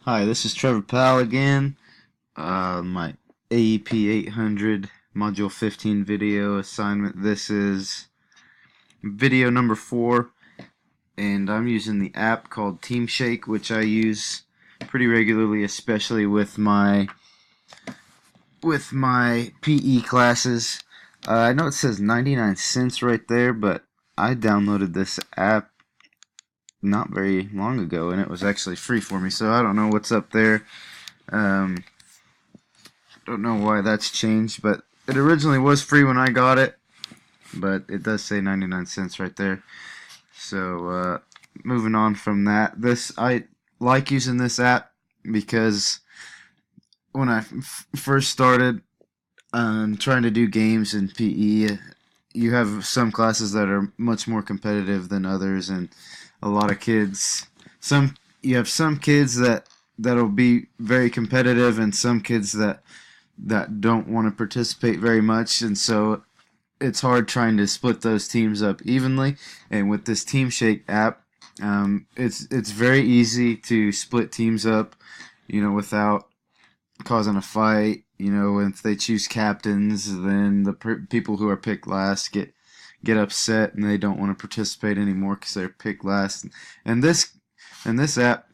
Hi, this is Trevor Powell again. My AEP 800 Module 15 video assignment. This is video number 4, and I'm using the app called TeamShake, which I use pretty regularly, especially with my PE classes. I know it says 99 cents right there, but I downloaded this app not very long ago, and it was actually free for me, so I don't know what's up there. Um, don't know why that's changed, but it originally was free when I got it, but it does say 99 cents right there. So moving on from that, I like using this app because when I first started trying to do games in PE, you have some classes that are much more competitive than others, and a lot of kids. You have some kids that'll be very competitive, and some kids that don't want to participate very much, and so it's hard trying to split those teams up evenly. And with this TeamShake app, it's very easy to split teams up, without causing a fight. If they choose captains, then the people who are picked last get upset and they don't want to participate anymore because they're picked last. And this app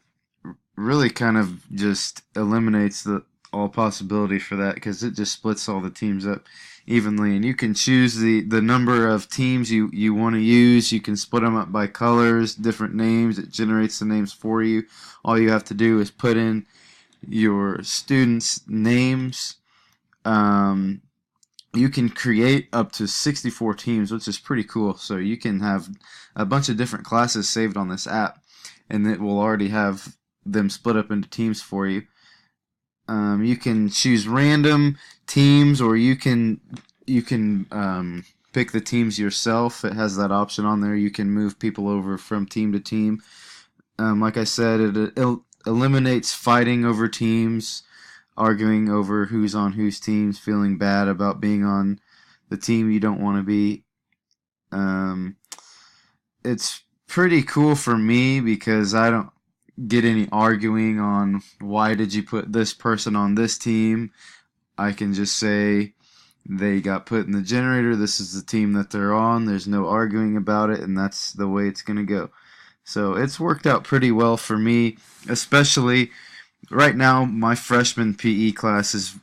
really kind of just eliminates all possibility for that, because it just splits all the teams up evenly, and you can choose the number of teams you want to use. You can split them up by colors, different names. It generates the names for you. All you have to do is put in your students' names. You can create up to 64 teams, which is pretty cool. So you can have a bunch of different classes saved on this app, and it will already have them split up into teams for you. You can choose random teams, or you can pick the teams yourself. It has that option on there. You can move people over from team to team. Like I said, it eliminates fighting over teams, arguing over who's on whose teams, feeling bad about being on the team you don't want to be. It's pretty cool for me because I don't get any arguing on why did you put this person on this team. I can just say they got put in the generator, this is the team that they're on. There's no arguing about it, and that's the way it's going to go. So it's worked out pretty well for me, especially right now. My freshman PE class is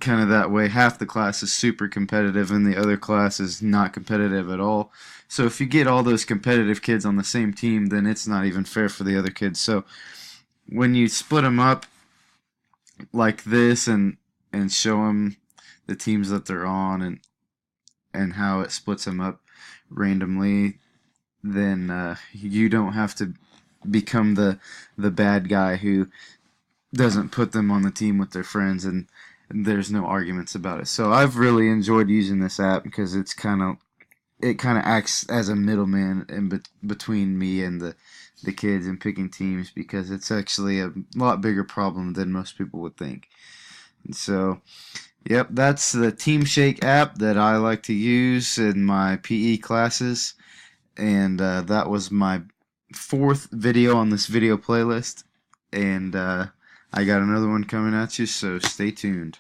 kind of that way. Half the class is super competitive and the other class is not competitive at all. So if you get all those competitive kids on the same team, then it's not even fair for the other kids. So when you split them up like this and show them the teams that they're on and how it splits them up randomly, then you don't have to become the bad guy who doesn't put them on the team with their friends, and there's no arguments about it. So I've really enjoyed using this app because it kind of acts as a middleman between me and the kids and picking teams, because it's actually a lot bigger problem than most people would think. And so, yep, that's the TeamShake app that I like to use in my PE classes, and that was my 4th video on this video playlist, and I got another one coming at you, so stay tuned.